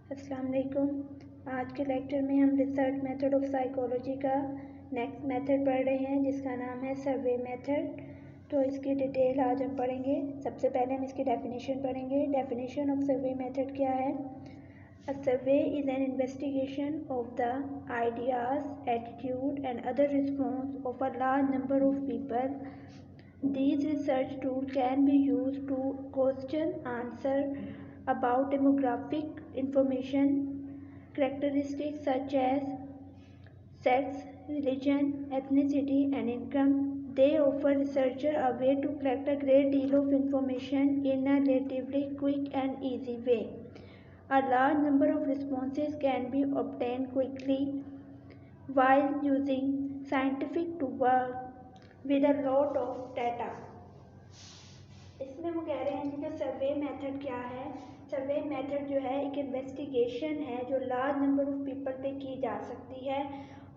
अस्सलाम वालेकुम। आज के लेक्चर में हम रिसर्च मेथड ऑफ साइकोलॉजी का नेक्स्ट मेथड पढ़ रहे हैं जिसका नाम है सर्वे मेथड। तो इसकी डिटेल आज हम पढ़ेंगे। सबसे पहले हम इसकी डेफिनेशन पढ़ेंगे। डेफिनेशन ऑफ सर्वे मेथड क्या है? A survey is an investigation of the ideas, attitude and other response of a large number of people. These research tools can be used to question, answer about demographic information, characteristics such as sex, religion, ethnicity, and income. They offer researchers a way to collect a great deal of information in a relatively quick and easy way. A large number of responses can be obtained quickly while using scientific to work with a lot of data. इसमें वो कह रहे हैं कि survey method क्या है। Survey method जो है एक इन्वेस्टिगेशन है जो लार्ज नंबर ऑफ पीपल पे की जा सकती है।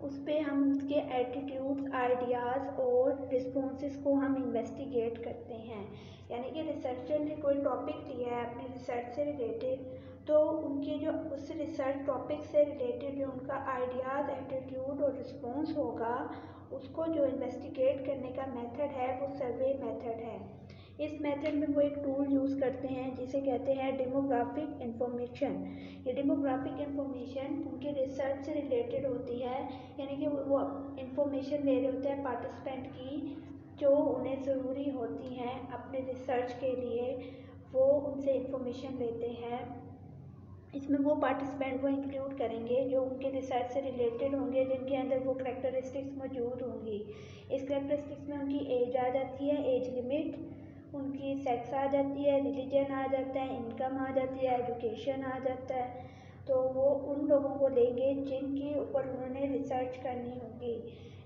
उस पर हम उसके एटीट्यूड्स, आइडियाज़ और रिस्पॉन्सेस को हम इन्वेस्टिगेट करते हैं। यानी कि रिसर्चर ने कोई टॉपिक लिया है अपने रिसर्च से रिलेटेड, तो उनके जो उस रिसर्च टॉपिक से रिलेटेड जो उनका आइडियाज़, एटीट्यूड और रिस्पॉन्स होगा, उसको जो इन्वेस्टिगेट करने का मेथड है वो सर्वे मेथड है। इस मेथड में वो एक टूल यूज़ करते हैं जिसे कहते हैं डेमोग्राफिक इंफॉर्मेशन। ये डेमोग्राफिक इंफॉर्मेशन उनके रिसर्च से रिलेटेड होती है, यानी कि वो इंफॉर्मेशन ले रहे होते हैं पार्टिसिपेंट की जो उन्हें ज़रूरी होती हैं अपने रिसर्च के लिए, वो उनसे इंफॉर्मेशन लेते हैं। इसमें वो पार्टिसिपेंट वो इंक्लूड करेंगे जो उनके रिसर्च से रिलेटेड होंगे, जिनके अंदर वो करेक्टरिस्टिक्स मौजूद होंगी। इस करेक्टरिस्टिक्स में उनकी एज आ जाती है, एज लिमिट, उनकी सेक्स आ जाती है, रिलीजन आ जाता है, इनकम आ जाती है, एजुकेशन आ जाता है। तो वो उन लोगों को लेंगे जिनके ऊपर उन्होंने रिसर्च करनी होगी।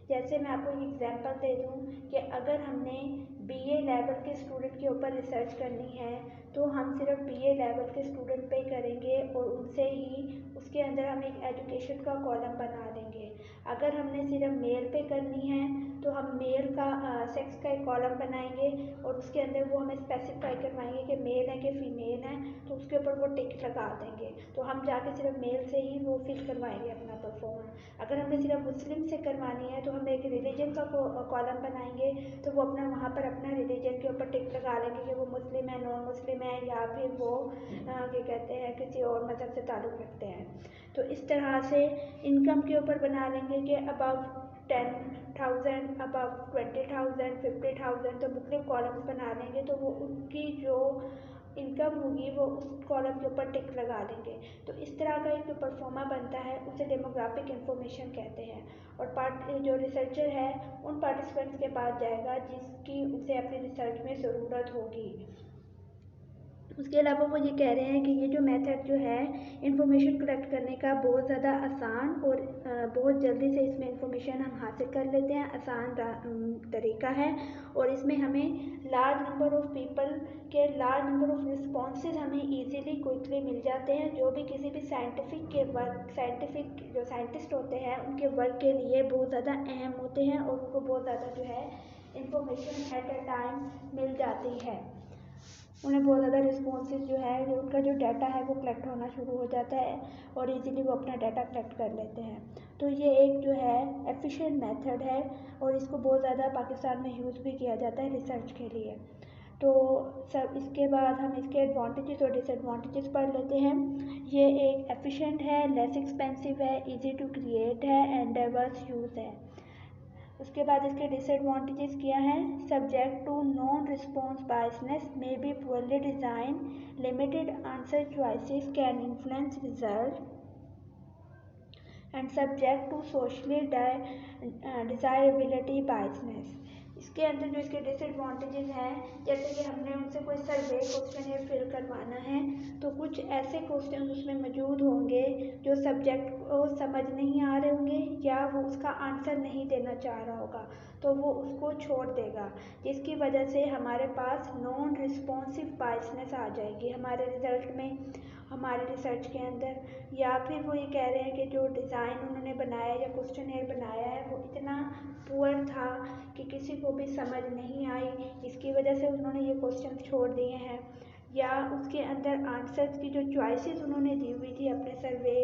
जैसे मैं आपको एक एग्जांपल दे दूं कि अगर हमने बीए लेवल के स्टूडेंट के ऊपर रिसर्च करनी है तो हम सिर्फ बीए लेवल के स्टूडेंट पे करेंगे और उनसे ही उसके अंदर हम एक एजुकेशन का कॉलम बना देंगे। अगर हमने सिर्फ मेल पे करनी है तो हम मेल का सेक्स का एक कॉलम बनाएंगे और उसके अंदर वो हमें स्पेसिफाई करवाएंगे कि मेल है कि फीमेल है, तो उसके ऊपर वो टिक लगा देंगे। तो हम जाके सिर्फ मेल से ही वो फिल करवाएंगे अपना परफॉर्मेंस। अगर हमने सिर्फ मुस्लिम से करवानी है तो हम एक रिलीजन का कॉलम बनाएंगे, तो वो अपना वहाँ पर अपना रिलीजन के ऊपर टिक लगा लेंगे कि वो मुस्लिम है, नॉन मुस्लिम है, या फिर वो क्या कहते हैं किसी और मज़हब से ताल्लुक़ रखते हैं। तो इस तरह से इनकम के ऊपर बना लेंगे कि अबव 10,000, अबव 20,000, 50,000, तो मुख्तलिफ कॉलम्स बना लेंगे। तो वो उनकी जो इनकम होगी वो उस कॉलम के ऊपर टिक लगा देंगे। तो इस तरह का एक जो परफॉर्मा बनता है उसे डेमोग्राफिक इंफॉर्मेशन कहते हैं। और जो रिसर्चर है उन पार्टिसिपेंट्स के पास जाएगा जिसकी उसे अपनी रिसर्च में ज़रूरत होगी। उसके अलावा वो ये कह रहे हैं कि ये जो मेथड जो है इंफॉर्मेशन कलेक्ट करने का बहुत ज़्यादा आसान और बहुत जल्दी से इसमें इंफॉर्मेशन हम हासिल कर लेते हैं, आसान तरीका है। और इसमें हमें लार्ज नंबर ऑफ पीपल के लार्ज नंबर ऑफ रिस्पॉन्सेज हमें इजीली क्विकली मिल जाते हैं, जो भी किसी भी साइंटिफिक जो साइंटिस्ट होते हैं उनके वर्क के लिए बहुत ज़्यादा अहम होते हैं और उनको बहुत ज़्यादा जो है इंफॉर्मेशन एट अ टाइम मिल जाती है। उन्हें बहुत ज़्यादा रिस्पॉन्सेज जो है उनका जो डाटा है वो कलेक्ट होना शुरू हो जाता है और इजीली वो अपना डाटा कलेक्ट कर लेते हैं। तो ये एक जो है एफिशिएंट मेथड है और इसको बहुत ज़्यादा पाकिस्तान में यूज़ भी किया जाता है रिसर्च के लिए। तो सब इसके बाद हम इसके एडवांटेजेस और डिसएडवांटेजेस पढ़ लेते हैं। ये एक एफिशिएंट है, लेस एक्सपेंसिव है, इजी टू क्रिएट है एंड डाइवर्स यूज़ है। उसके बाद इसके डिसएडवांटेजेस क्या हैं? Subject to non response biasness, may be poorly design, limited answer choices can influence result and subject to socially desirability biasness. इसके अंदर जो इसके डिसएडवांटेजेस हैं, जैसे कि हमने उनसे कोई सर्वे क्वेश्चन फिल करवाना है तो कुछ ऐसे क्वेश्चन उसमें मौजूद होंगे जो सब्जेक्ट को समझ नहीं आ रहे होंगे या वो उसका आंसर नहीं देना चाह रहा होगा, तो वो उसको छोड़ देगा, जिसकी वजह से हमारे पास नॉन रिस्पॉन्सिव बायसनेस आ जाएगी हमारे रिज़ल्ट में, हमारे रिसर्च के अंदर। या फिर वो ये कह रहे हैं कि जो डिज़ाइन उन्होंने बनाया या क्वेश्चन बनाया है वो इतना पुअर था कि किसी को भी समझ नहीं आई, इसकी वजह से उन्होंने ये क्वेश्चन छोड़ दिए हैं। या उसके अंदर आंसर्स की जो चॉइसेस उन्होंने दी हुई थी अपने सर्वे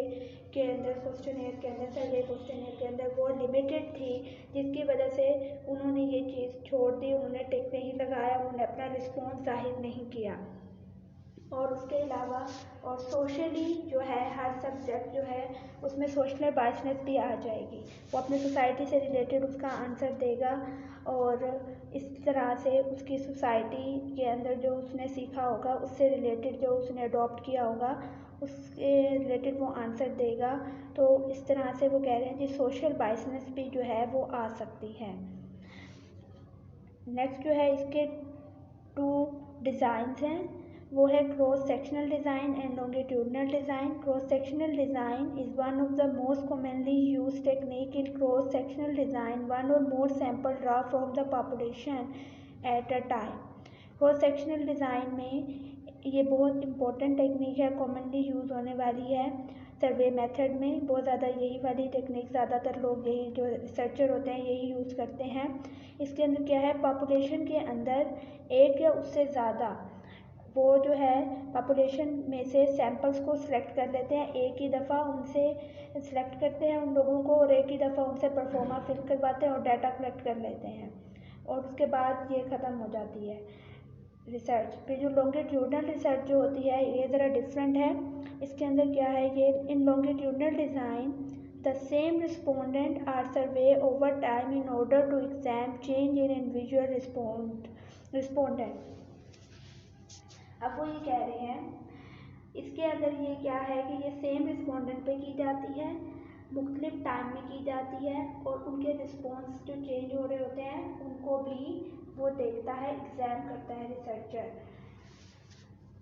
के अंदर, क्वेश्चनेयर के अंदर, सर्वे क्वेश्चनेयर के अंदर, वो लिमिटेड थी, जिसकी वजह से उन्होंने ये चीज़ छोड़ दी, उन्होंने टिक नहीं लगाया, उन्होंने अपना रिस्पॉन्स जाहिर नहीं किया। और उसके अलावा और सोशली जो है हर सब्जेक्ट जो है उसमें सोशल बायसनेस भी आ जाएगी। वो अपने सोसाइटी से रिलेटेड उसका आंसर देगा और इस तरह से उसकी सोसाइटी के अंदर जो उसने सीखा होगा उससे रिलेटेड जो उसने अडॉप्ट किया होगा उसके रिलेटेड वो आंसर देगा। तो इस तरह से वो कह रहे हैं कि सोशल बायसनेस भी जो है वो आ सकती है। नेक्स्ट जो है इसके 2 डिज़ाइंस हैं, वो है cross sectional design and longitudinal design. Cross sectional design is one of the most commonly used technique in cross sectional design, one और more sample draw from the population at a time. Cross sectional design में ये बहुत important technique है, commonly use होने वाली है survey method में। बहुत ज़्यादा यही वाली टेक्निक ज़्यादातर लोग, यही जो रिसर्चर होते हैं यही यूज़ करते हैं। इसके अंदर क्या है, पॉपुलेशन के अंदर एक या उससे ज़्यादा वो जो है पॉपुलेशन में से सैंपल्स को सिलेक्ट कर लेते हैं, एक ही दफ़ा उनसे सिलेक्ट करते हैं उन लोगों को और एक ही दफ़ा उनसे परफॉर्मा फिल करवाते हैं और डाटा कलेक्ट कर लेते हैं और उसके बाद ये ख़त्म हो जाती है रिसर्च। फिर जो लॉन्गिट्यूडनल रिसर्च जो होती है ये ज़रा डिफरेंट है। इसके अंदर क्या है, ये in longitudinal design the same respondent are survey over time in order to exam change in individual respondent. अब वो ये कह रहे हैं इसके अंदर ये क्या है कि ये सेम रिस्पोंडेंट पे की जाती है, मुख्तलिफ टाइम में की जाती है और उनके रिस्पॉन्स जो चेंज हो रहे होते हैं उनको भी वो देखता है, एग्जाम करता है रिसर्चर।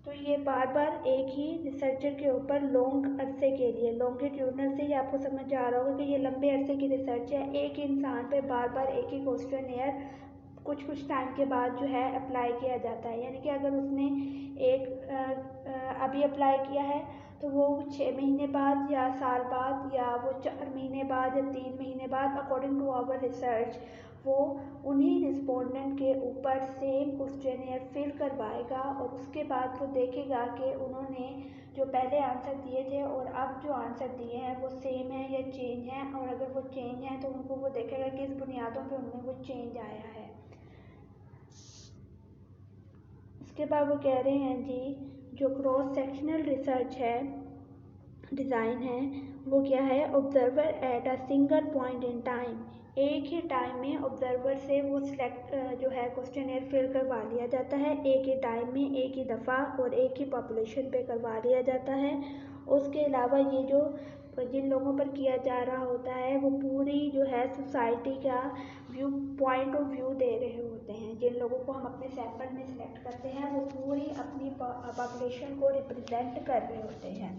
तो ये बार बार एक ही रिसर्चर के ऊपर लॉन्ग अरसे के लिए, लॉन्गिट्यूडनल से ही आपको समझ आ रहा होगा कि ये लंबे अरसे की रिसर्च है, एक इंसान पे बार बार एक ही क्वेश्चनेयर कुछ टाइम के बाद जो है अप्लाई किया जाता है। यानी कि अगर उसने अभी अप्लाई किया है तो वो 6 महीने बाद या साल बाद या वो 4 महीने बाद या 3 महीने बाद अकॉर्डिंग टू आवर रिसर्च वो उन्हीं रिस्पोंडेंट के ऊपर सेम क्वेश्चनेयर फिल करवाएगा और उसके बाद वो देखेगा कि उन्होंने जो पहले आंसर दिए थे और अब जो आंसर दिए हैं वो सेम है या चेंज हैं, और अगर वो चेंज हैं तो उनको वो देखेगा किस बुनियादों पे उनमें वो चेंज आया है। उसके बाद वो कह रहे हैं जी जो क्रॉस सेक्शनल रिसर्च है, डिज़ाइन है, वो क्या है, observer at a single point in time, एक ही टाइम में ऑब्जर्वर से वो सिलेक्ट जो है क्वेश्चनेयर फिल करवा लिया जाता है, एक ही टाइम में एक ही दफ़ा और एक ही पॉपुलेशन पे करवा लिया जाता है। उसके अलावा ये जो जिन लोगों पर किया जा रहा होता है वो पूरी जो है सोसाइटी का पॉइंट ऑफ व्यू दे रहे होते हैं। जिन लोगों को हम अपने सैंपल में सिलेक्ट करते हैं वो पूरी अपनी पॉपुलेशन को रिप्रेजेंट कर रहे होते हैं।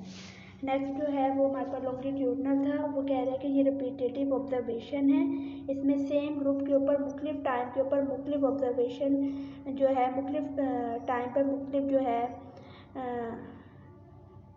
नेक्स्ट जो है वो हमारे पास लॉन्गिट्यूडनल था, वो कह रहे हैं कि ये रिपीटेटिव ऑब्जर्वेशन है, इसमें सेम ग्रुप के ऊपर मुख्तलिफ टाइम के ऊपर मुख्तलिफ ऑब्जर्वेशन जो है मुख्तलिफ टाइम पर मुख्तलिफ जो है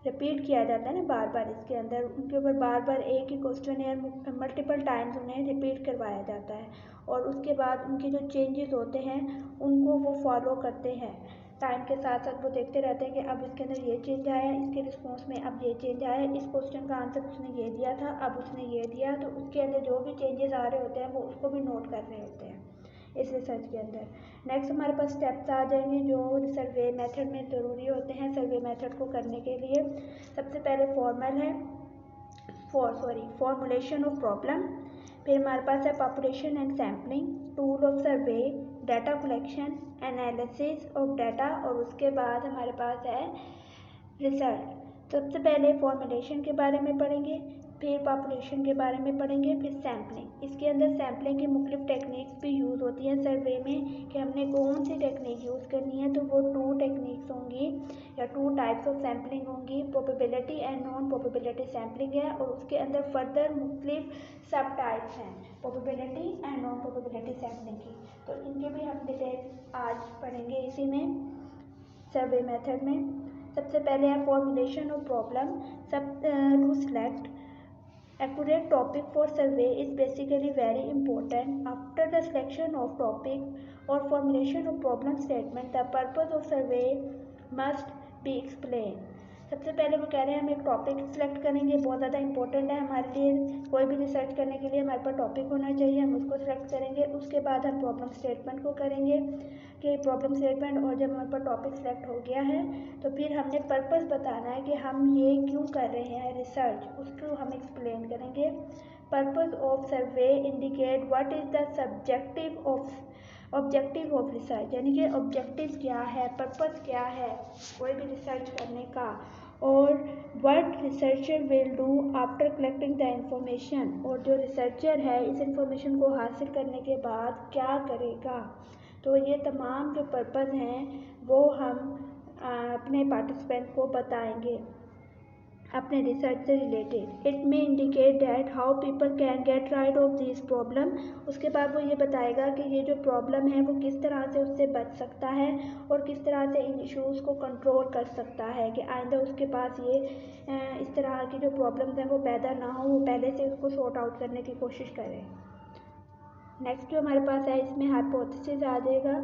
रिपीट किया जाता है ना बार बार, इसके अंदर उनके ऊपर बार बार एक ही क्वेश्चनेयर मल्टीपल टाइम्स उन्हें रिपीट करवाया जाता है और उसके बाद उनके जो चेंजेस होते हैं उनको वो फॉलो करते हैं। टाइम के साथ साथ वो देखते रहते हैं कि अब इसके अंदर ये चेंज आया, इसके रिस्पॉन्स में अब ये चेंज आया, इस क्वेश्चन का आंसर उसने ये दिया था अब उसने ये दिया, तो उसके अंदर जो भी चेंजेस आ रहे होते हैं वो उसको भी नोट कर रहे होते हैं इस रिसर्च के अंदर। नेक्स्ट हमारे पास स्टेप्स आ जाएंगे जो सर्वे मेथड में ज़रूरी होते हैं सर्वे मेथड को करने के लिए। सबसे पहले फॉर्मुलेशन ऑफ प्रॉब्लम, फिर हमारे पास है population and sampling, tool of survey, data collection, analysis of data और उसके बाद हमारे पास है रिसर्च। सबसे पहले फॉर्मुलेशन के बारे में पढ़ेंगे, फिर पॉपुलेशन के बारे में पढ़ेंगे, फिर सैम्पलिंग। इसके अंदर सैम्पलिंग की मुख्तलिफ टेक्निक्स भी यूज़ होती हैं सर्वे में कि हमने कौन सी टेक्निक यूज़ करनी है, तो वो 2 टेक्निक्स होंगी या 2 टाइप्स ऑफ सैम्पलिंग होंगी, probability and non probability sampling है और उसके अंदर फर्दर मुख्तलिफ सब टाइप्स हैं probability and non probability sampling की, तो इनके भी हम डिटेल आज पढ़ेंगे इसी में सर्वे मेथड में। सबसे पहले है formulation of problem. To select accurate topic for survey is basically very important. After the selection of topic or formulation of problem statement, the purpose of survey must be explain. सबसे पहले वो कह रहे हैं हम एक टॉपिक सिलेक्ट करेंगे, बहुत ज़्यादा इंपॉर्टेंट है हमारे लिए, कोई भी रिसर्च करने के लिए हमारे पास टॉपिक होना चाहिए, हम उसको सिलेक्ट करेंगे। उसके बाद हम प्रॉब्लम स्टेटमेंट को करेंगे कि प्रॉब्लम स्टेटमेंट, और जब हमारे पास टॉपिक सिलेक्ट हो गया है तो फिर हमने पर्पस बताना है कि हम ये क्यों कर रहे हैं रिसर्च, उसको हम एक्सप्लेन करेंगे। Purpose of survey indicate what is the objective of research, यानी कि ऑब्जेक्टिव क्या है, पर्पस क्या है कोई भी रिसर्च करने का, और what researcher will do after collecting the information, और जो रिसर्चर है इस इंफॉर्मेशन को हासिल करने के बाद क्या करेगा। तो ये तमाम जो पर्पस हैं वो हम अपने पार्टिसिपेंट को बताएंगे अपने रिसर्च से related. It may indicate that how people can get rid of this problem. उसके बाद वो ये बताएगा कि ये जो प्रॉब्लम है वो किस तरह से उससे बच सकता है और किस तरह से इन इश्यूज़ को कंट्रोल कर सकता है कि आइंदा उसके पास ये इस तरह की जो प्रॉब्लम्स हैं वो पैदा ना हो, वो पहले से उसको सॉर्ट आउट करने की कोशिश करें। नेक्स्ट जो हमारे पास है इसमें हाइपोथेसिस आ जाएगा।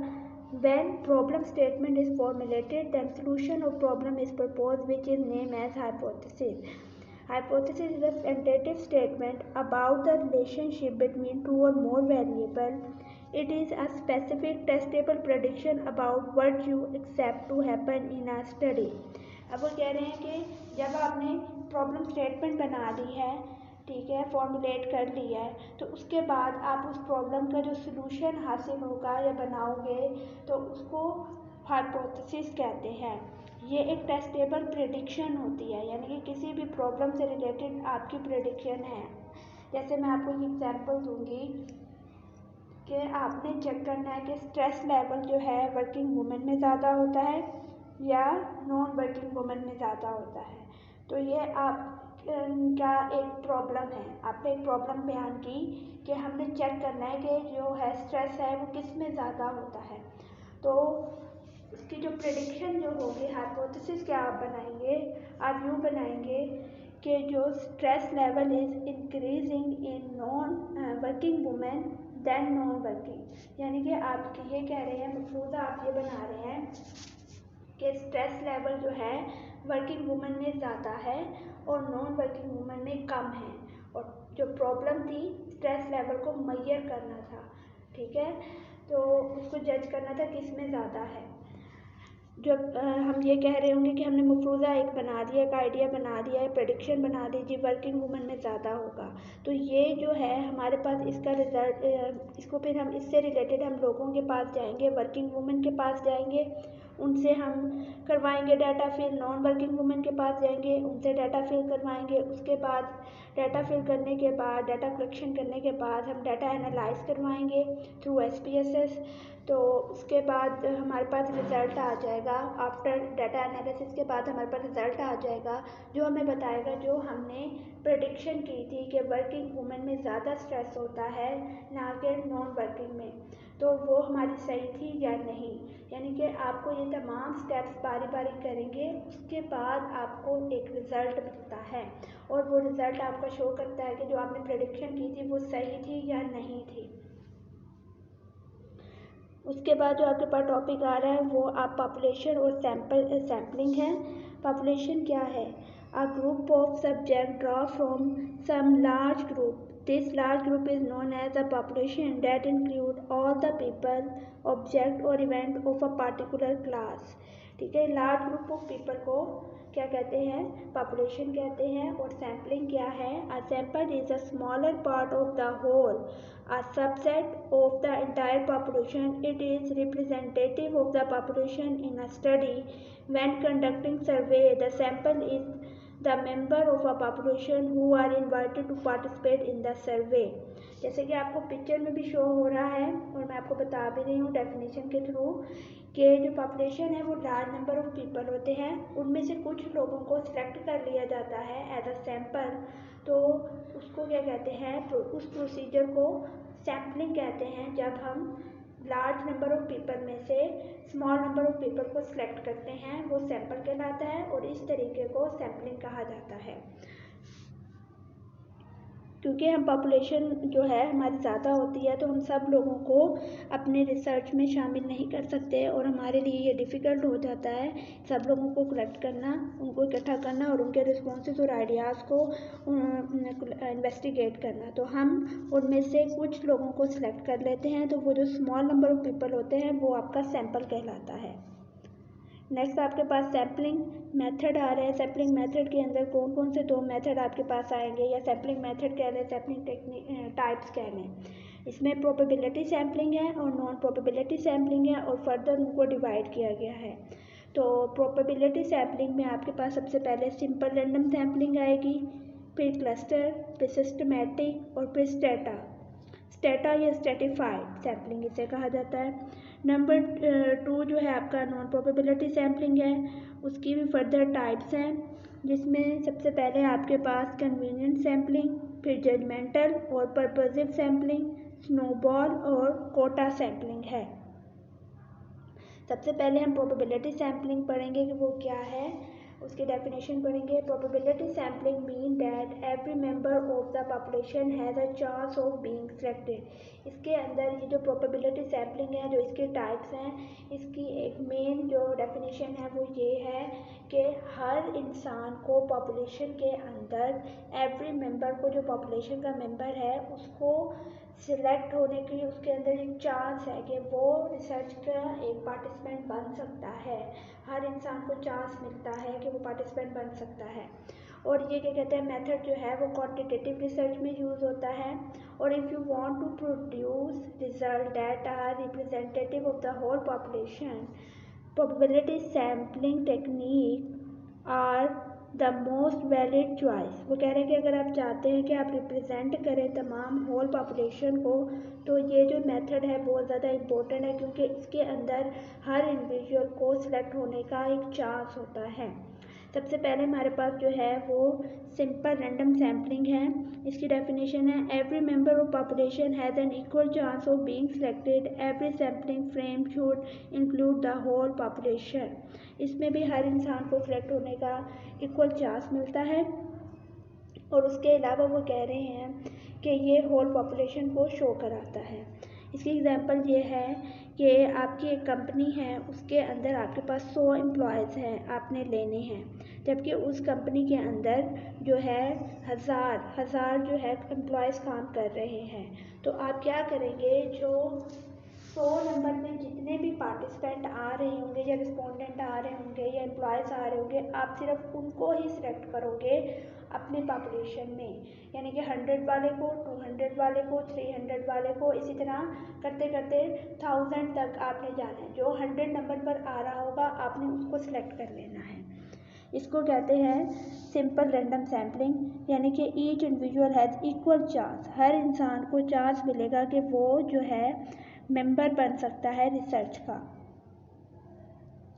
When problem statement is formulated, then solution of problem is proposed, which is named as hypothesis. Hypothesis is a tentative statement about the relationship between two or more variables. It is a specific testable prediction about what you expect to happen in a study. अब वो कह रहे हैं कि जब आपने problem statement बना ली है, ठीक है, फॉर्मुलेट कर लिया है, तो उसके बाद आप उस प्रॉब्लम का जो सलूशन हासिल होगा या बनाओगे तो उसको हाइपोथेसिस कहते हैं। ये एक टेस्टेबल प्रेडिक्शन होती है, यानी कि किसी भी प्रॉब्लम से रिलेटेड आपकी प्रेडिक्शन है। जैसे मैं आपको एक एग्जांपल दूंगी कि आपने चेक करना है कि स्ट्रेस लेवल जो है वर्किंग वुमेन में ज़्यादा होता है या नॉन वर्किंग वुमेन में ज़्यादा होता है। तो ये आप का एक प्रॉब्लम है, आपने एक प्रॉब्लम बयान की कि हमने चेक करना है कि जो है स्ट्रेस है वो किस में ज़्यादा होता है। तो उसकी जो प्रेडिक्शन जो होगी, हाइपोथेसिस क्या आप बनाएंगे, आप यूँ बनाएंगे कि जो stress level is increasing in non working women than non working, यानी कि आप ये कह रहे हैं, मफरूज़ा आप ये बना रहे हैं कि स्ट्रेस लेवल जो है वर्किंग वुमेन में ज़्यादा है और नॉन वर्किंग वुमेन में कम है, और जो प्रॉब्लम थी स्ट्रेस लेवल को मेजर करना था, ठीक है, तो उसको जज करना था किस में ज़्यादा है। जब हम ये कह रहे होंगे कि हमने मफरूज़ा एक बना दिया, एक आइडिया बना दिया है, प्रेडिक्शन बना दी जी वर्किंग वुमेन में ज़्यादा होगा, तो ये जो है हमारे पास इसका रिजल्ट, इसको फिर हम इससे रिलेटेड हम लोगों के पास जाएंगे, वर्किंग वुमेन के पास जाएंगे, उनसे हम करवाएंगे data fill, non working women के पास जाएंगे, उनसे डाटा फिल करवाएंगे। उसके बाद डाटा फिल करने के बाद, डाटा कलेक्शन करने के बाद हम डाटा एनालाइज करवाएंगे थ्रू SPSS। तो उसके बाद हमारे पास रिज़ल्ट आ जाएगा, आफ्टर डाटा एनालिसिस के बाद हमारे पास रिज़ल्ट आ जाएगा जो हमें बताएगा जो हमने प्रेडिक्शन की थी कि वर्किंग वुमेन में ज़्यादा स्ट्रेस होता है ना कि नॉन वर्किंग में, तो वो हमारी सही थी या नहीं। यानी कि आपको ये तमाम स्टेप्स बारी बारी करेंगे, उसके बाद आपको एक रिज़ल्ट मिलता है और वो रिज़ल्ट आपका शो करता है कि जो आपने प्रेडिक्शन की थी वो सही थी या नहीं थी। उसके बाद जो आपके पास टॉपिक आ रहा है वो आप पॉपुलेशन और सैम्पलिंग है। पॉपुलेशन क्या है? A group of subject draw from some large group. This large group is known as a population that include all the people, object or event of a particular class. ठीक है, large group of people को क्या कहते हैं? Population कहते हैं। और sampling क्या है? A sample is a smaller part of the whole, a subset of the entire population. It is representative of the population in a study. When conducting survey, the sample is the member of a population who are invited to participate in the survey. जैसे कि आपको picture में भी show हो रहा है और मैं आपको बता भी रही हूँ डेफिनेशन के थ्रू कि जो पॉपुलेशन है वो लार्ज नंबर ऑफ पीपल होते हैं, उनमें से कुछ लोगों को सिलेक्ट कर लिया जाता है एज अ सैम्पल। तो उसको क्या कहते हैं? उस प्रोसीजर को सैम्पलिंग कहते हैं, जब हम लार्ज नंबर ऑफ पीपल में से स्मॉल नंबर ऑफ पीपल को सिलेक्ट करते हैं, वो सैम्पल कहलाता है और इस तरीके को सैम्पलिंग कहा जाता है। क्योंकि हम पॉपुलेशन जो है हमारी ज़्यादा होती है तो हम सब लोगों को अपने रिसर्च में शामिल नहीं कर सकते और हमारे लिए ये डिफ़िकल्ट हो जाता है सब लोगों को कलेक्ट करना, उनको इकट्ठा करना और उनके रिस्पॉन्सेज और आइडियाज़ को इन्वेस्टिगेट करना। तो हम उनमें से कुछ लोगों को सिलेक्ट कर लेते हैं, तो वो जो स्मॉल नंबर ऑफ पीपल होते हैं वो आपका सैम्पल कहलाता है। नेक्स्ट आपके पास सैम्पलिंग मेथड आ रहे हैं। सैम्पलिंग मेथड के अंदर कौन कौन से 2 मेथड आपके पास आएंगे, या सैम्पलिंग मेथड कह लें, सैम्पलिंग टेक्निक टाइप्स कह लें। इसमें प्रोबेबिलिटी सैम्पलिंग है और नॉन प्रोबेबिलिटी सैम्पलिंग है और फर्दर उनको डिवाइड किया गया है। तो प्रोबेबिलिटी सैम्पलिंग में आपके पास सबसे पहले सिंपल रैंडम सैम्पलिंग आएगी, फिर क्लस्टर, फिर सिस्टमैटिक और फिर स्टेटा या स्टेटिफाइड सैम्पलिंग इसे कहा जाता है। नंबर 2 जो है आपका नॉन प्रोबेबिलिटी सैम्पलिंग है, उसकी भी फर्दर टाइप्स हैं, जिसमें सबसे पहले आपके पास कन्वीनियंट सैम्पलिंग, फिर जजमेंटल और पर्पसिव सैम्पलिंग, स्नोबॉल और कोटा सैम्पलिंग है। सबसे पहले हम प्रोबेबिलिटी सैम्पलिंग पढ़ेंगे कि वो क्या है, उसकी डेफिनेशन पढ़ेंगे। Probability sampling mean that every member of the population has a chance of being selected. इसके अंदर ये जो प्रोबेबिलिटी सैम्पलिंग है, जो इसके टाइप्स हैं, इसकी एक मेन जो डेफिनेशन है वो ये है कि हर इंसान को पॉपुलेशन के अंदर, एवरी मेंबर को, जो पॉपुलेशन का मेंबर है उसको सिलेक्ट होने की उसके अंदर एक चांस है कि वो रिसर्च का एक पार्टिसिपेंट बन सकता है। हर इंसान को चांस मिलता है कि वो पार्टिसिपेंट बन सकता है। और ये क्या कहते हैं, मेथड जो है वो क्वांटिटेटिव रिसर्च में यूज़ होता है। और if you want to produce result that are representative of the whole population, probability sampling technique are the most valid choice. वो कह रहे हैं कि अगर आप चाहते हैं कि आप रिप्रेजेंट करें तमाम होल पॉपुलेशन को, तो ये जो मेथड है बहुत ज़्यादा इम्पोर्टेंट है, क्योंकि इसके अंदर हर इंडिविजुअल को सिलेक्ट होने का एक चांस होता है। सबसे पहले हमारे पास जो है वो सिंपल रैंडम सैम्पलिंग है। इसकी डेफिनेशन है, every member of population has an equal chance of being selected, every sampling frame should include the whole population. इसमें भी हर इंसान को सिलेक्ट होने का इक्वल चांस मिलता है। और उसके अलावा वो कह रहे हैं कि ये होल पॉपुलेशन को शो कराता है। इसकी एग्जांपल ये है कि आपकी एक कंपनी है, उसके अंदर आपके पास 100 एम्प्लॉयज़ हैं, आपने लेने हैं, जबकि उस कंपनी के अंदर जो है हज़ार जो है एम्प्लॉयज़ काम कर रहे हैं। तो आप क्या करेंगे, जो 100 नंबर में जितने भी पार्टिसिपेंट आ रहे होंगे या रिस्पोंडेंट आ रहे होंगे या एम्प्लॉयज़ आ रहे होंगे, आप सिर्फ उनको ही सिलेक्ट करोगे अपने पॉपुलेशन में। यानी कि 100 वाले को, 200 वाले को, 300 वाले को, इसी तरह करते करते 1000 तक आपने जाना है। जो 100 नंबर पर आ रहा होगा आपने उसको सिलेक्ट कर लेना है। इसको कहते हैं सिंपल रैंडम सैम्पलिंग, यानी कि each individual has equal chance. हर इंसान को चांस मिलेगा कि वो जो है मेंबर बन सकता है रिसर्च का,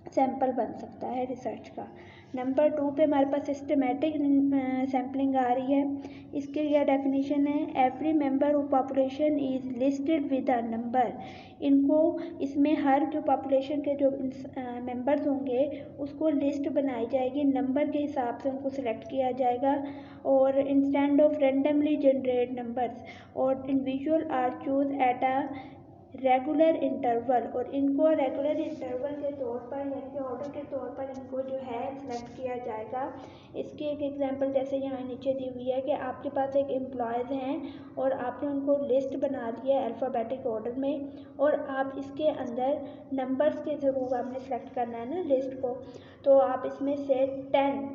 सैंपल बन सकता है रिसर्च का। नंबर 2 पे हमारे पास सिस्टमैटिक सैम्पलिंग आ रही है। इसकी यह डेफिनेशन है, every member of population is listed with a number. इनको इसमें हर जो पॉपुलेशन के जो मेंबर्स होंगे उसको लिस्ट बनाई जाएगी, नंबर के हिसाब से उनको सिलेक्ट किया जाएगा। और instead of randomly generate numbers, और individual are choose at a regular interval, और इनको रेगुलर इंटरवल के तौर पर यानी कि ऑर्डर के तौर पर इनको जो है सिलेक्ट किया जाएगा। इसकी एक एग्जांपल जैसे यहाँ नीचे दी हुई है कि आपके पास एक एम्प्लॉयज़ हैं और आपने उनको लिस्ट बना ली है अल्फ़ाबेटिक ऑर्डर में, और आप इसके अंदर नंबर्स के थ्रू आपने सेलेक्ट करना है ना लिस्ट को। तो आप इसमें से 10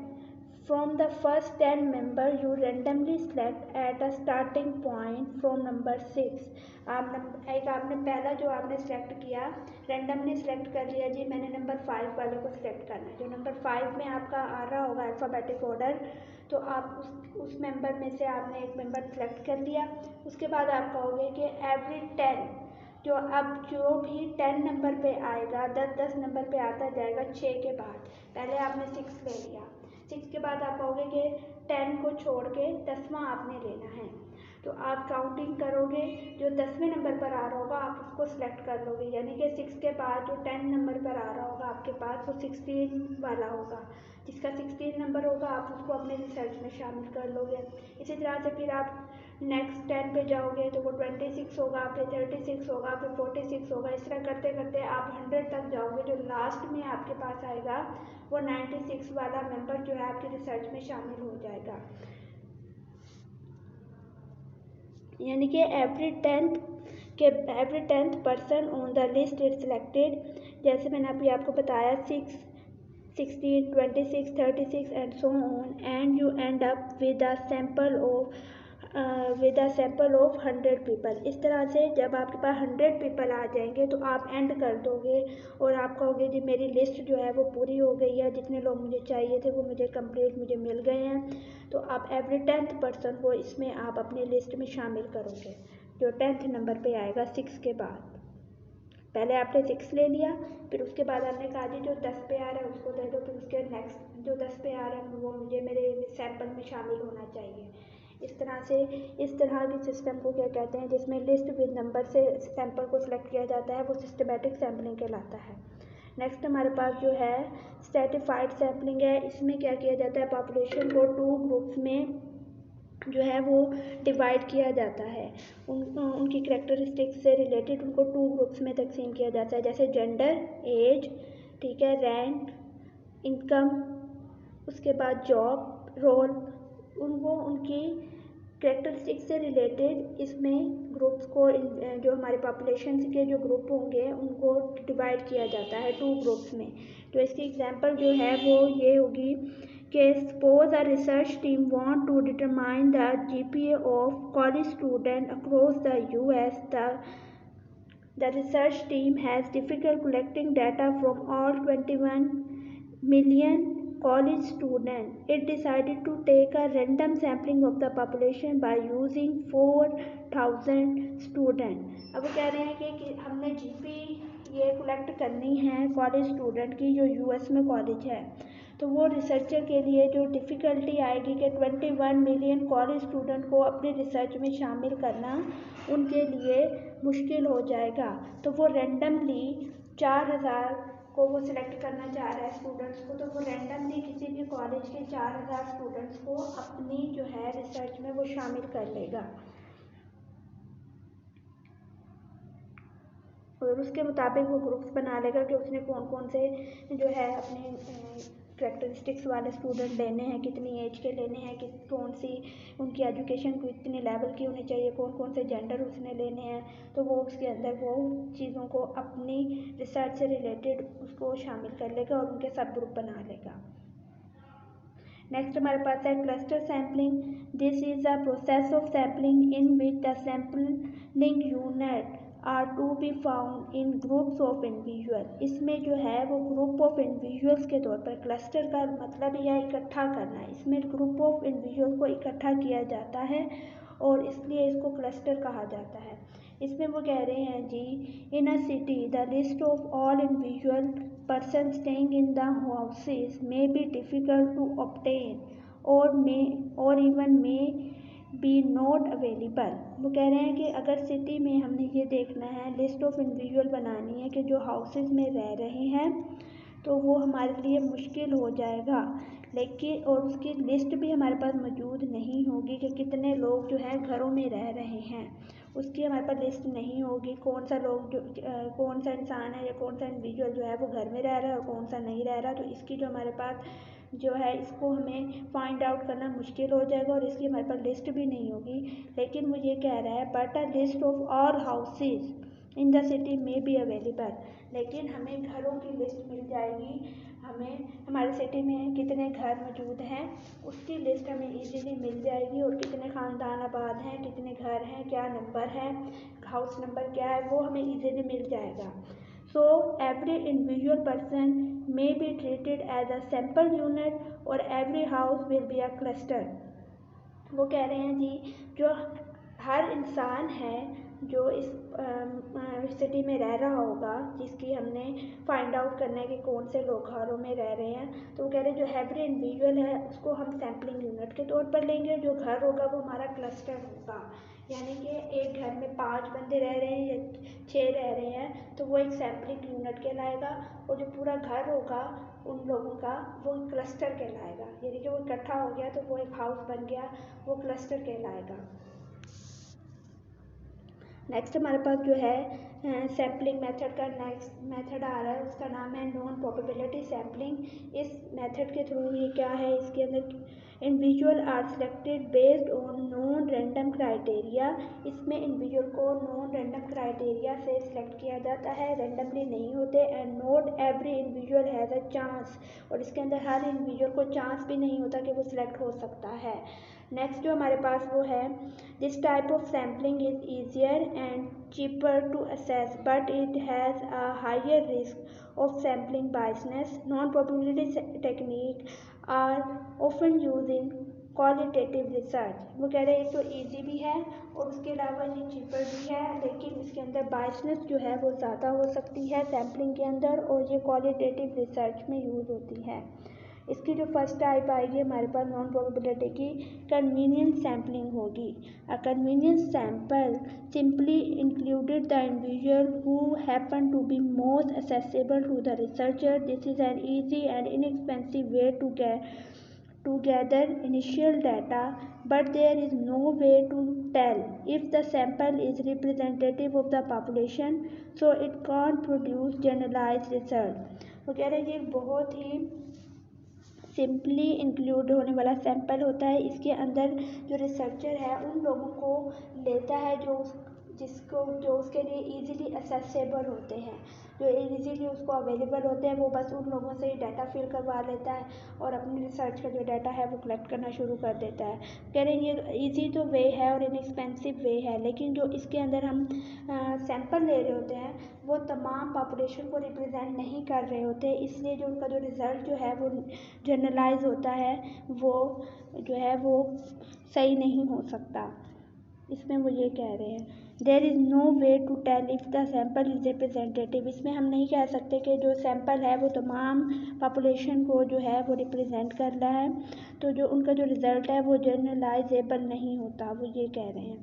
From the first 10 member you randomly select at a starting point from number 6। आपने पहला जो आपने सेलेक्ट किया, रेंडमली सेलेक्ट कर लिया जी, मैंने नंबर 5 वाले को सिलेक्ट करना है। जो नंबर 5 में आपका आ रहा होगा अल्फ़ाबेटिक ऑर्डर, तो आप उस मेंबर में से आपने एक मेंबर सेलेक्ट कर लिया। उसके बाद आप कहोगे कि एवरी 10, जो भी 10 नंबर पे आएगा, 10 नंबर पे आता जाएगा 6 के बाद। पहले आपने 6 ले लिया, 6 के बाद आप कहोगे कि 10 को छोड़ के 10वां आपने लेना है। तो आप काउंटिंग करोगे, जो 10वें नंबर पर आ रहा होगा आप उसको सिलेक्ट कर लोगे, यानी कि 6 के बाद जो 10 नंबर पर आ रहा होगा आपके पास वो 16 वाला होगा। जिसका 16 नंबर होगा आप उसको अपने रिसर्च में शामिल कर लोगे। इसी तरह से फिर आप नेक्स्ट 10 पे जाओगे तो वो 26 होगा, फिर 36 होगा, फिर 46 होगा। इस तरह करते करते आप 100 तक जाओगे। जो लास्ट में आपके पास आएगा वो 96 वाला मेंबर जो है आपकी रिसर्च में शामिल हो जाएगा। यानी कि every tenth person on the list is selected. जैसे मैंने अभी आपको बताया 6, 16, 26, 36 and so on, and you and up with a sample of 100 people. इस तरह से जब आपके पास 100 पीपल आ जाएंगे तो आप एंड कर दोगे और आप कहोगे जी मेरी लिस्ट जो है वो पूरी हो गई है, जितने लोग मुझे चाहिए थे वो मुझे कंप्लीट मुझे मिल गए हैं। तो आप एवरी 10th पर्सन को इसमें आप अपनी लिस्ट में शामिल करोगे, जो 10th नंबर पे आएगा 6 के बाद। पहले आपने 6 ले लिया, फिर उसके बाद आपने कहा जी जो 10 पे आ रहा है उसको दे दो, फिर उसके नेक्स्ट जो 10 पे आ रहा है वो मुझे मेरे सैंपल में शामिल होना चाहिए। इस तरह के सिस्टम को क्या कहते हैं, जिसमें लिस्ट विद नंबर से सैंपल को सिलेक्ट किया जाता है, वो सिस्टमेटिक सैम्पलिंग कहलाता है। नेक्स्ट हमारे पास जो है स्ट्रैटिफाइड सैम्पलिंग है। इसमें क्या किया जाता है, पॉपुलेशन को 2 ग्रुप्स में जो है वो डिवाइड किया जाता है। उनकी करेक्टरिस्टिक्स से रिलेटेड उनको 2 ग्रुप्स में तकसीम किया जाता है, जैसे जेंडर, एज, ठीक है, रैंक, इनकम, उसके बाद जॉब रोल, उनको उनकी करेक्टरिस्टिक्स से रिलेटेड इसमें ग्रुप्स को जो हमारे पॉपुलेशन के जो ग्रुप होंगे उनको डिवाइड किया जाता है 2 ग्रुप्स में। तो इसकी एग्जांपल जो है वो ये होगी कि suppose a research team want to determine the GPA of college student across the US। The research team has difficulty collecting data from all 21 million college students. It decided to take a random sampling of the population by using 4,000 students. अब वो कह रहे हैं कि हमने GPA collect करनी है college student की जो US में कॉलेज है। तो वो रिसर्चर के लिए जो डिफ़िकल्टी आएगी कि 21 मिलियन कॉलेज स्टूडेंट को अपनी रिसर्च में शामिल करना उनके लिए मुश्किल हो जाएगा। तो वो रैंडमली 4,000 को वो सिलेक्ट करना चाह रहा है स्टूडेंट्स को। तो वो रैंडमली किसी भी कॉलेज के 4,000 स्टूडेंट्स को अपनी जो है रिसर्च में वो शामिल कर लेगा और उसके मुताबिक वो ग्रुप्स बना लेगा कि उसने कौन कौन से जो है अपने करेक्टरिस्टिक्स वाले स्टूडेंट लेने हैं, कितनी एज के लेने हैं, कौन सी उनकी एजुकेशन को इतने लेवल की होनी चाहिए, कौन कौन से जेंडर उसने लेने हैं। तो वो उसके अंदर वो चीज़ों को अपनी रिसर्च से रिलेटेड उसको शामिल कर लेगा और उनके सब ग्रुप बना लेगा। नेक्स्ट हमारे पास है cluster sampling. This is a process of sampling in which the sampling unit are to be found in groups of individual. इसमें जो है वो ग्रुप ऑफ इंडिविजुअल्स के तौर पर, क्लस्टर का मतलब यह इकट्ठा करना है। इसमें ग्रुप ऑफ इंडिविजुअल को इकट्ठा किया जाता है और इसलिए इसको क्लस्टर कहा जाता है। इसमें वो कह रहे हैं जी, in a city the list of all individual person staying in the houses may be difficult to obtain और even may be not available. वो कह रहे हैं कि अगर सिटी में हमने ये देखना है, लिस्ट ऑफ इंडिविजुअल बनानी है कि जो हाउसेज में रह रहे हैं, तो वो हमारे लिए मुश्किल हो जाएगा। लेकिन और उसकी लिस्ट भी हमारे पास मौजूद नहीं होगी कि कितने लोग जो हैं घरों में रह रहे हैं, उसकी हमारे पास लिस्ट नहीं होगी। कौन सा इंसान है या कौन सा इंडिविजुअल जो है वो घर में रह रहा है और कौन सा नहीं रह रहा। तो इसकी जो हमारे पास जो है इसको हमें फाइंड आउट करना मुश्किल हो जाएगा और इसकी हमारे पास लिस्ट भी नहीं होगी। लेकिन वो ये कह रहा है but a list of all houses in the city में बी अवेलेबल। लेकिन हमें घरों की लिस्ट मिल जाएगी, हमें हमारे सिटी में कितने घर मौजूद हैं उसकी लिस्ट हमें इजीली मिल जाएगी और कितने ख़ानदान आबाद हैं, कितने घर हैं, क्या नंबर है, हाउस नंबर क्या है, वो हमें इजीली मिल जाएगा। So every individual person may be treated as a sample unit और every house will be a cluster। वो कह रहे हैं जी, जो हर इंसान है जो इस सिटी में रह रहा होगा, जिसकी हमने फाइंड आउट करना है कि कौन से लोग घरों में रह रहे हैं, तो वो कह रहे हैं जो एवरी इंडिविजुअल है उसको हम सैम्पलिंग यूनिट के तौर पर लेंगे। जो घर होगा वो हमारा क्लस्टर होगा, यानी कि एक घर में 5 बंदे रह रहे हैं या 6 रह रहे हैं तो वो एक सैम्पलिंग यूनिट कहलाएगा और जो पूरा घर होगा उन लोगों का वो क्लस्टर कहलाएगा। यानी कि वो इकट्ठा हो गया तो वो एक हाउस बन गया, वो क्लस्टर कहलाएगा। नेक्स्ट हमारे पास जो है सैम्पलिंग मेथड का नेक्स्ट मेथड आ रहा है, उसका नाम है नॉन प्रोबेबिलिटी सैम्पलिंग। इस मेथड के थ्रू ये क्या है, इसके अंदर individual are selected based on non random criteria. इसमें इंडिविजुअल को नॉन रैंडम क्राइटेरिया से सिलेक्ट किया जाता है, रैंडमली नहीं होते। And not every individual has a chance, और इसके अंदर हर इंडिविजुअल को चांस भी नहीं होता कि वो सिलेक्ट हो सकता है। नेक्स्ट जो हमारे पास वो है, this type of sampling is easier and cheaper to assess but it has a higher risk of sampling biasness. Non probability technique are often use in qualitative research. वो कह रहे हैं एक तो ईजी भी है और उसके अलावा ये चीपर भी है, लेकिन इसके अंदर बायसनेस जो है वो ज़्यादा हो सकती है सैम्पलिंग के अंदर, और ये क्वालिटेटिव रिसर्च में यूज़ होती है। इसकी जो फर्स्ट टाइप आएगी हमारे पास नॉन प्रोबेबिलिटी की, कन्वीनियंस सैम्पलिंग होगी। A convenience sample simply included the individual who happen to be most accessible to the researcher. This is an easy and inexpensive way to gather initial data, but there is no way to tell if the sample is representative of the population, so it can't produce generalized result। वो कह रहे हैं ये बहुत ही simply include होने वाला sample होता है। इसके अंदर जो रिसर्चर है उन लोगों को लेता है जो उसके लिए इजीली एक्सेसिबल होते हैं, जो इजीली उसको अवेलेबल होते हैं, वो बस उन लोगों से ही डाटा फिल करवा लेता है और अपनी रिसर्च का जो डाटा है वो कलेक्ट करना शुरू कर देता है। कह रहे हैं ये ईजी तो वे है और इनएक्सपेंसिव वे है, लेकिन जो इसके अंदर हम सैंपल ले रहे होते हैं वो तमाम पॉपुलेशन को रिप्रेजेंट नहीं कर रहे होते, इसलिए जो उनका जो रिज़ल्ट जो है वो जनरलाइज होता है, वो जो है वो सही नहीं हो सकता। इसमें वो ये कह रहे हैं there is no way to tell if the sample is representative. इसमें हम नहीं कह सकते कि जो सैम्पल है वो तमाम पॉपुलेशन को जो है वो रिप्रेजेंट कर रहा है, तो जो उनका जो रिज़ल्ट है वो जनरलाइजेबल नहीं होता, वो ये कह रहे हैं।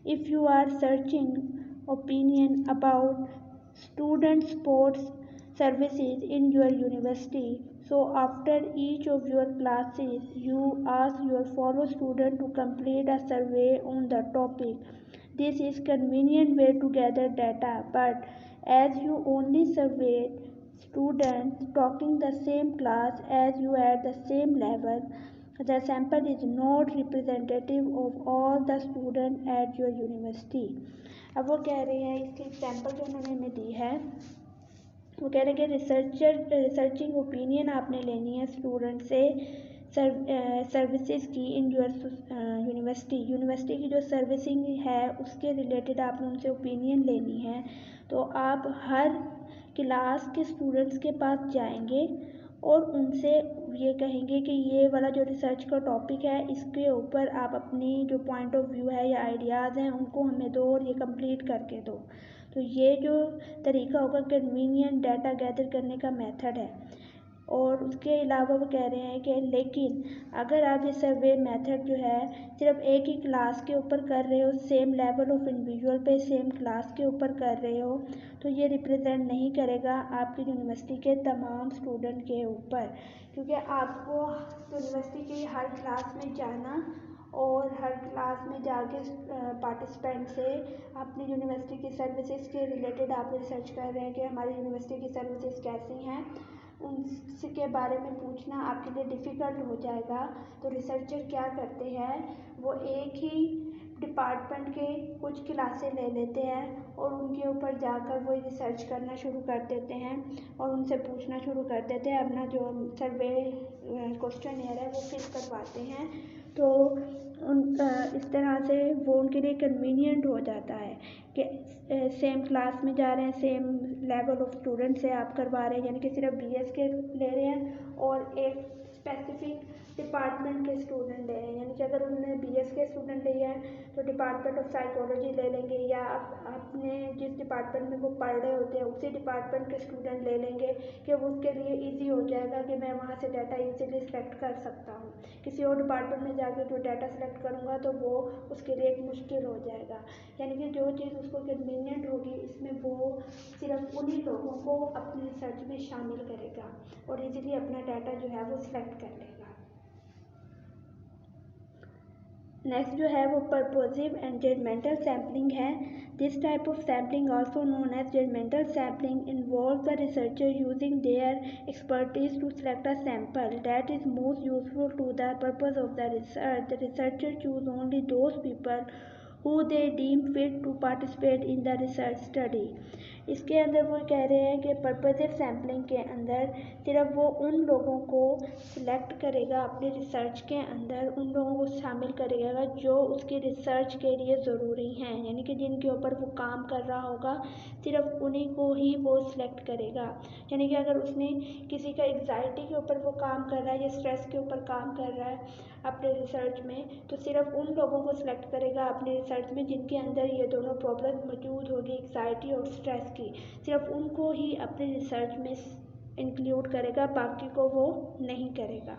If you are searching opinion about student sports services in your university, so after each of your classes you ask your fellow student to complete a survey on the topic. This is convenient way to gather data, but as you only surveyed students talking the same class as you at the same level, the sample is not representative of all the students at your university। अब वो कह रहे हैं इसकी example जो उन्होंने हमें दी है, वो कह रहे हैं कि रिसर्चिंग ओपिनियन आपने लेनी है स्टूडेंट से सर्विसेज की इन योर यूनिवर्सिटी की जो सर्विसिंग है उसके रिलेटेड आपने उनसे ओपिनियन लेनी है। तो आप हर क्लास के स्टूडेंट्स के पास जाएंगे और उनसे ये कहेंगे कि ये वाला जो रिसर्च का टॉपिक है इसके ऊपर आप अपनी जो पॉइंट ऑफ व्यू है या आइडियाज़ हैं उनको हमें दो और ये कंप्लीट करके दो। तो ये जो तरीका होगा कन्वीनियंट डाटा गैदर करने का मेथड है। और उसके अलावा वो कह रहे हैं कि लेकिन अगर आप ये सर्वे मेथड जो है सिर्फ एक ही क्लास के ऊपर कर रहे हो, सेम लेवल ऑफ इंडिविजुअल पे सेम क्लास के ऊपर कर रहे हो, तो ये रिप्रेजेंट नहीं करेगा आपकी यूनिवर्सिटी के तमाम स्टूडेंट के ऊपर, क्योंकि आपको यूनिवर्सिटी की हर क्लास में जाना और हर क्लास में जाके पार्टिसिपेंट से अपनी यूनिवर्सिटी की सर्विसेज के रिलेटेड आप रिसर्च कर रहे हैं कि हमारी यूनिवर्सिटी की सर्विसेज कैसी हैं, उनके बारे में पूछना आपके लिए डिफ़िकल्ट हो जाएगा। तो रिसर्चर क्या करते हैं, वो एक ही डिपार्टमेंट के कुछ क्लासें ले लेते हैं और उनके ऊपर जाकर वो रिसर्च करना शुरू कर देते हैं और उनसे पूछना शुरू कर देते हैं, अपना जो सर्वे क्वेश्चनियर है वो फिल करवाते हैं। तो इस तरह से वो उनके लिए कन्वीनियंट हो जाता है कि सेम क्लास में जा रहे हैं, सेम लेवल ऑफ स्टूडेंट से आप करवा रहे हैं, यानी कि सिर्फ बीएस के ले रहे हैं और एक स्पेसिफिक डिपार्टमेंट के स्टूडेंट ले रहे हैं, यानी कि अगर उन्होंने बीएस के स्टूडेंट लिए हैं तो डिपार्टमेंट ऑफ साइकोलॉजी ले लेंगे, या अपने जिस डिपार्टमेंट में वो पढ़ रहे होते हैं उसी डिपार्टमेंट के स्टूडेंट ले लेंगे कि वो उसके लिए ईजी हो जाएगा कि मैं वहाँ से डाटा ईजीली सेलेक्ट कर सकता हूँ। किसी और डिपार्टमेंट में जाकर जो डाटा सेलेक्ट करूँगा तो वो उसके लिए एक मुश्किल हो जाएगा, यानी कि जो चीज़ उसको कन्वीनियंट होगी इसमें वो सिर्फ उन्हीं लोगों को अपनी रिसर्च में शामिल करेगा और इजीली अपना डाटा जो है वो सिलेक्ट कर लेगा। नेक्स्ट जो है वो पर्पोसिव एंड जजमेंटल सैम्पलिंग है। This type of sampling also known as judgemental sampling involve the researcher using their expertise to select a sample that is most useful to the purpose of the research. The researcher choose only those people who they deem fit to participate in the research study। इसके अंदर वो कह रहे हैं कि purposive sampling के अंदर सिर्फ वो उन लोगों को सिलेक्ट करेगा अपने रिसर्च के अंदर, उन लोगों को शामिल करेगा जो उसकी रिसर्च के लिए ज़रूरी हैं, यानी कि जिनके ऊपर वो काम कर रहा होगा सिर्फ उन्हीं को ही वो सिलेक्ट करेगा। यानी कि अगर उसने किसी का एग्जाइटी के ऊपर वो काम कर रहा है या स्ट्रेस के ऊपर काम कर रहा है अपने रिसर्च में, तो सिर्फ उन लोगों को सिलेक्ट करेगा अपने रिसर्च में जिनके अंदर ये दोनों प्रॉब्लम मौजूद होगी, एग्जाइटी और स्ट्रेस की, सिर्फ उनको ही अपने रिसर्च में इंक्लूड करेगा, बाकी को वो नहीं करेगा।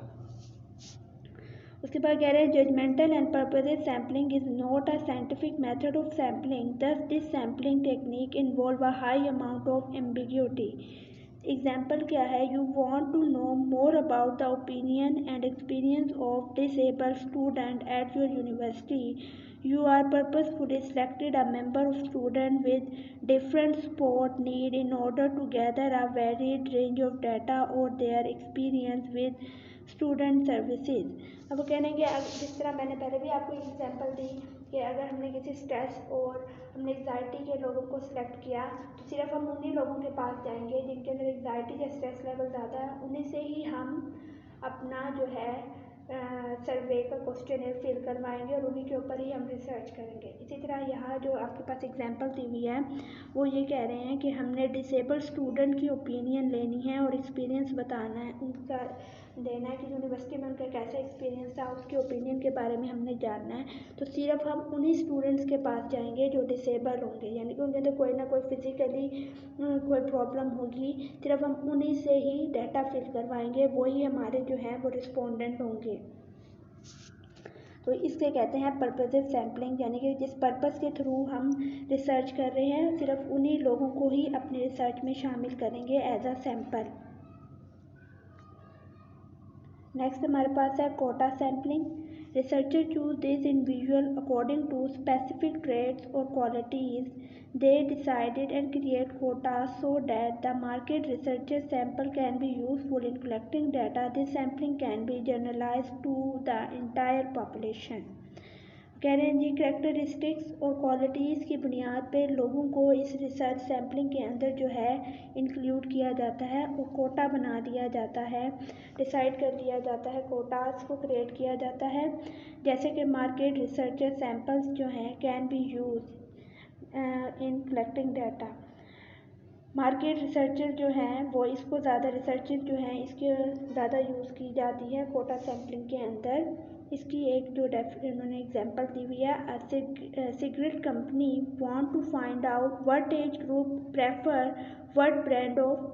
उसके बाद कह रहे हैं judgmental and purposive sampling is not a scientific method of sampling, thus this sampling technique involve a high amount of ambiguity. Example क्या है, you want to know more about the opinion and experience of disabled student at your university. You are purposefully selected a member of student with different support need in order to gather a varied range of data or their experience with student services। अब वो कहने के जिस तरह मैंने पहले भी आपको एग्जांपल दी कि अगर हमने किसी स्ट्रेस और हमने एग्जाइटी के लोगों को सिलेक्ट किया तो सिर्फ हम उन्हीं लोगों के पास जाएंगे जिनके अंदर एग्जाइटी या स्ट्रेस लेवल ज़्यादा है, उन्हीं से ही हम अपना जो है सर्वे का क्वेश्चन फिल करवाएंगे और उन्हीं के ऊपर ही हम रिसर्च करेंगे। इसी तरह यहाँ जो आपके पास एग्जांपल दी हुई है वो ये कह रहे हैं कि हमने डिसेबल्ड स्टूडेंट की ओपिनियन लेनी है और एक्सपीरियंस बताना है, उनका देना है कि यूनिवर्सिटी में उनका कैसा एक्सपीरियंस था, उसके ओपिनियन के बारे में हमने जानना है। तो सिर्फ हम उन्हीं स्टूडेंट्स के पास जाएंगे जो डिसेबल होंगे, यानी कि उनके अंदर कोई ना कोई फिजिकली कोई प्रॉब्लम होगी, सिर्फ हम उन्हीं से ही डाटा फिल करवाएंगे, वही हमारे जो हैं वो रिस्पोंडेंट होंगे। तो इससे कहते हैं पर्पसिव सैम्पलिंग, यानी कि जिस पर्पस के थ्रू हम रिसर्च कर रहे हैं सिर्फ उन्हीं लोगों को ही अपने रिसर्च में शामिल करेंगे एज अ सैम्पल। नेक्स्ट हमारे पास है quota sampling. Researcher choose this individual according to specific traits और qualities they decided and create quotas so that the market researcher sample can be useful in collecting data. This sampling can be generalized to the entire population। कह रहे हैं जी characteristics और qualities की बुनियाद पे लोगों को इस रिसर्च सैम्पलिंग के अंदर जो है इंक्लूड किया जाता है और कोटा बना दिया जाता है, डिसाइड कर लिया जाता है, कोटास को क्रिएट किया जाता है। जैसे कि मार्केट रिसर्चर सैम्पल्स जो हैं can be use in collecting data. Market researcher जो हैं वो इसको ज़्यादा रिसर्चेज जो हैं इसके ज़्यादा यूज़ की जाती है कोटा सैम्पलिंग के अंदर। इसकी एक जो उन्होंने एग्जांपल दी हुई है, cigarette company want to find out what age group prefer what brand of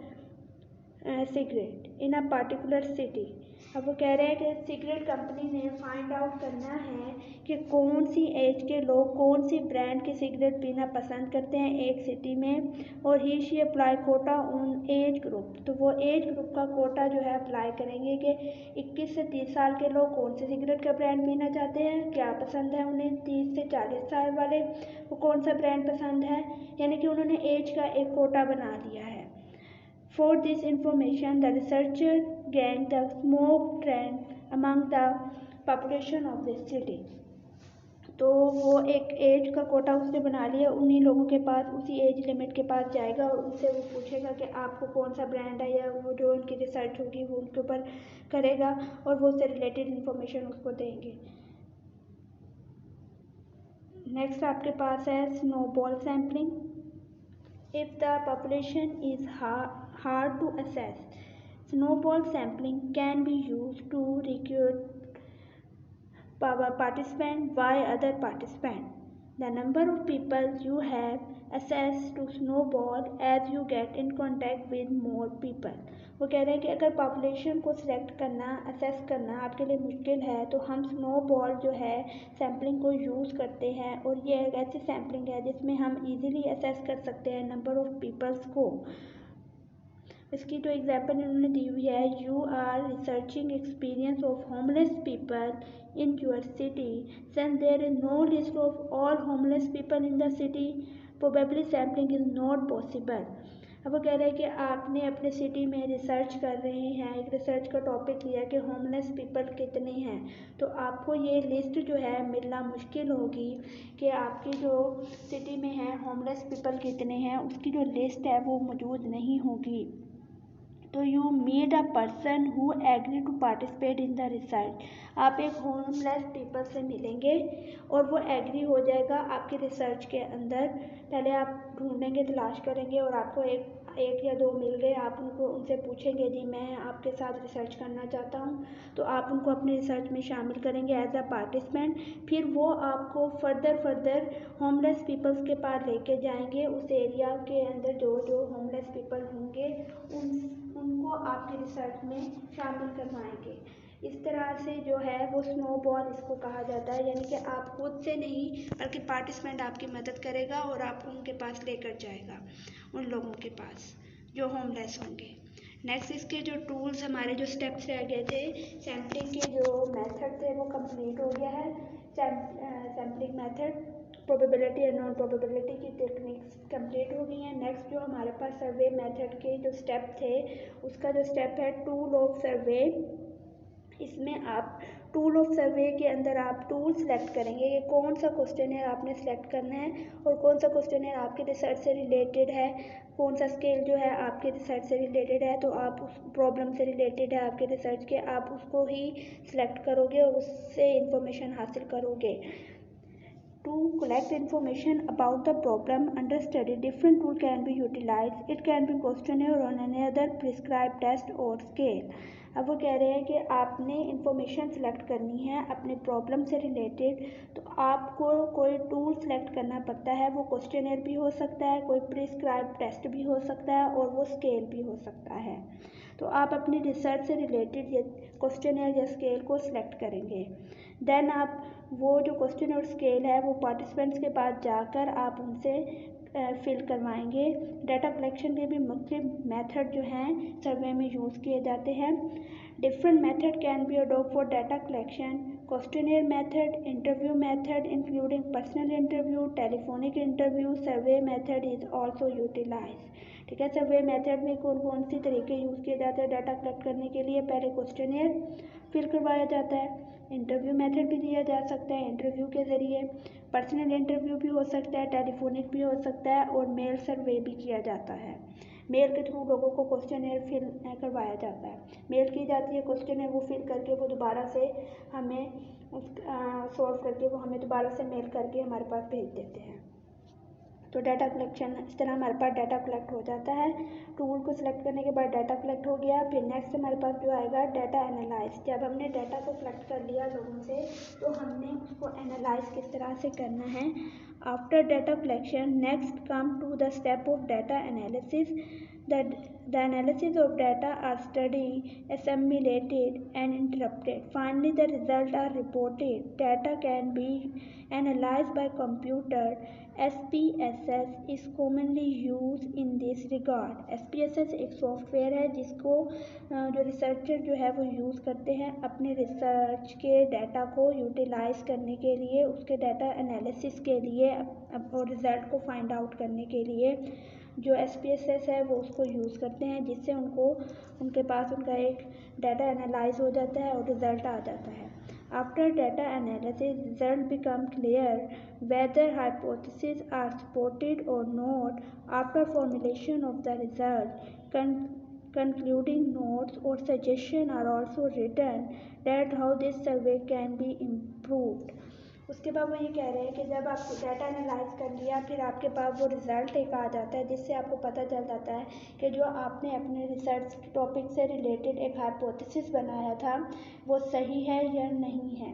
cigarette in a particular city. अब वो कह रहे हैं कि सिगरेट कंपनी ने फाइंड आउट करना है कि कौन सी एज के लोग कौन सी ब्रांड की सिगरेट पीना पसंद करते हैं एक सिटी में, और he she apply quota on age group. तो वो एज ग्रुप का कोटा जो है अप्लाई करेंगे कि 21 से 30 साल के लोग कौन सी सिगरेट का ब्रांड पीना चाहते हैं, क्या पसंद है उन्हें, 30 से 40 साल वाले वो कौन सा ब्रांड पसंद है, यानी कि उन्होंने एज का एक कोटा बना दिया है। For this information, the researcher gained the smoke trend among the population of this city। तो वो एक एज का कोटा उसने बना लिया, उन्हीं लोगों के पास उसी एज लिमिट के पास जाएगा और उनसे वो पूछेगा कि आपको कौन सा ब्रांड है, या वो जो उनकी रिसर्च होगी वो उनके ऊपर करेगा और वो उससे रिलेटेड इंफॉर्मेशन उसको देंगे। नेक्स्ट आपके पास है snowball sampling. If the population is hard to assess, snowball sampling can be used to recruit participants by other participants. The number of people you have assessed to snowball as you get in contact with more people। वो कह रहे हैं कि अगर population को select करना, assess करना आपके लिए मुश्किल है तो हम स्नोबॉल जो है सैम्पलिंग को यूज़ करते हैं, और ये एक ऐसी सैम्पलिंग है जिसमें हम इजीली असेस कर सकते हैं नंबर ऑफ़ पीपल्स को। इसकी जो एग्जाम्पल इन्होंने दी हुई है, you are researching experience of homeless people in your city, since there is no list of all homeless people in the city, probably sampling is not possible. अब वो कह रहे हैं कि आपने अपने सिटी में रिसर्च कर रहे हैं, एक रिसर्च का टॉपिक लिया कि होमलेस पीपल कितने हैं, तो आपको ये लिस्ट जो है मिलना मुश्किल होगी कि आपकी जो सिटी में है होमलेस पीपल कितने हैं, उसकी जो लिस्ट है वो मौजूद नहीं होगी। तो you meet a person who agree to participate in the research, आप एक होमलेस पीपल से मिलेंगे और वो एग्री हो जाएगा आपके रिसर्च के अंदर। पहले आप ढूंढेंगे, तलाश करेंगे और आपको एक या दो मिल गए, आप उनसे पूछेंगे जी मैं आपके साथ रिसर्च करना चाहता हूँ, तो आप उनको अपने रिसर्च में शामिल करेंगे एज अ पार्टिसिपेंट। फिर वो आपको फर्दर होमलेस पीपल्स के पास लेके जाएंगे, उस एरिया के अंदर जो जो होमलेस पीपल होंगे उनको आपके रिसर्च में शामिल करवाएंगे। इस तरह से जो है वो स्नोबॉल इसको कहा जाता है, यानी कि आप खुद से नहीं बल्कि पार्टिसिपेंट आपकी मदद करेगा और आपको उनके पास लेकर जाएगा, उन लोगों के पास जो होमलेस होंगे। नेक्स्ट इसके जो टूल्स, हमारे जो स्टेप्स रह गए थे, सैम्पलिंग के जो मेथड थे वो कंप्लीट हो गया है। Sampling method, probability and non probability की टेक्निक्स कंप्लीट हो गई हैं। नेक्स्ट जो हमारे पास सर्वे मेथड के जो स्टेप थे, उसका जो स्टेप है टूल ऑफ सर्वे। इसमें आप टूल ऑफ सर्वे के अंदर आप टूल सेलेक्ट करेंगे कि कौन सा क्वेश्चनर आपने सेलेक्ट करना है और कौन सा क्वेश्चनर आपके रिसर्च से रिलेटेड है, कौन सा स्केल जो है आपके रिसर्च से रिलेटेड है, तो आप उस प्रॉब्लम से रिलेटेड है आपके रिसर्च के, आप उसको ही सिलेक्ट करोगे और उससे इंफॉर्मेशन हासिल करोगे। To collect information about the problem under study, different tool can be utilized. It can be questionnaire or any other prescribed test or scale. अब वो कह रहे हैं कि आपने इंफॉर्मेशन सेलेक्ट करनी है अपने प्रॉब्लम से रिलेटेड, तो आपको कोई टूल सेलेक्ट करना पड़ता है। वो क्वेश्चनर भी हो सकता है, कोई प्रिस्क्राइब टेस्ट भी हो सकता है और वो स्केल भी हो सकता है। तो आप अपनी रिसर्च से रिलेटेड क्वेश्चनर या स्केल को सिलेक्ट करेंगे। देन आप वो जो क्वेश्चन और स्केल है वो पार्टिसिपेंट्स के पास जाकर आप उनसे फिल करवाएंगे। डाटा कलेक्शन के भी मुख्तलिफ मेथड जो हैं सर्वे में यूज़ किए जाते हैं। Different method can be adopt for data collection, questionnaire method, interview method including personal interview, telephonic interview, survey method is also utilise. ठीक है, सर्वे मेथड में कौन कौन सी तरीके यूज़ किए जाते हैं डाटा कलेक्ट करने के लिए? पहले क्वेश्चनर फिल करवाया जाता है, इंटरव्यू मेथड भी दिया जा सकता है इंटरव्यू के ज़रिए, पर्सनल इंटरव्यू भी हो सकता है, टेलीफोनिक भी हो सकता है और मेल सर्वे भी किया जाता है। मेल के थ्रू लोगों को क्वेश्चनर फिल करवाया जाता है, मेल की जाती है क्वेश्चनर, वो फिल करके वो दोबारा से हमें सॉल्व करके वो हमें दोबारा से मेल करके हमारे पास भेज देते हैं। तो डाटा कलेक्शन इस तरह हमारे पास डाटा कलेक्ट हो जाता है। टूल को सिलेक्ट करने के बाद डाटा कलेक्ट हो गया। फिर नेक्स्ट हमारे पास जो आएगा डाटा एनालाइज। जब हमने डाटा को कलेक्ट कर लिया लोगों से, तो हमने उसको एनालाइज किस तरह से करना है। After data collection next come to the step of data analysis. The analysis of data are studied, assimilated and interpreted. Finally, the results are reported. Data can be analyzed by computer. SPSS is commonly used in this regard. SPSS एक software है जिसको जो researcher जो है वो use करते हैं अपने रिसर्च के डाटा को यूटिलाइज करने के लिए, उसके डाटा एनालिसिस के लिए और रिज़ल्ट को फाइंड आउट करने के लिए जो SPSS है वो उसको यूज़ करते हैं, जिससे उनके पास उनका एक डाटा एनालाइज हो जाता है और रिज़ल्ट आ जाता है। After data analysis, results become clear whether hypotheses are supported or not. After formulation of the result, concluding notes or suggestions are also written that how this survey can be improved. उसके बाद वो ये कह रहे हैं कि जब आप डाटा एनालाइज कर लिया, फिर आपके पास वो रिज़ल्ट एक आ जाता है जिससे आपको पता चल जाता है कि जो आपने अपने रिसर्च टॉपिक से रिलेटेड एक हाइपोथेसिस बनाया था वो सही है या नहीं है।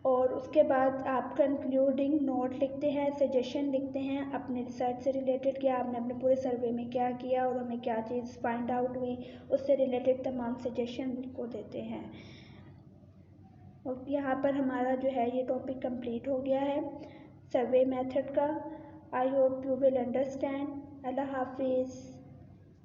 और उसके बाद आप कंक्लूडिंग नोट लिखते हैं, सजेशन लिखते हैं अपने रिसर्च से रिलेटेड कि आपने अपने पूरे सर्वे में क्या किया और हमें क्या चीज़ फाइंड आउट हुई, उससे रिलेटेड तमाम सजेशन को देते हैं। और यहाँ पर हमारा जो है ये टॉपिक कंप्लीट हो गया है सर्वे मेथड का। I hope you will understand. अल्लाह हाफिज़।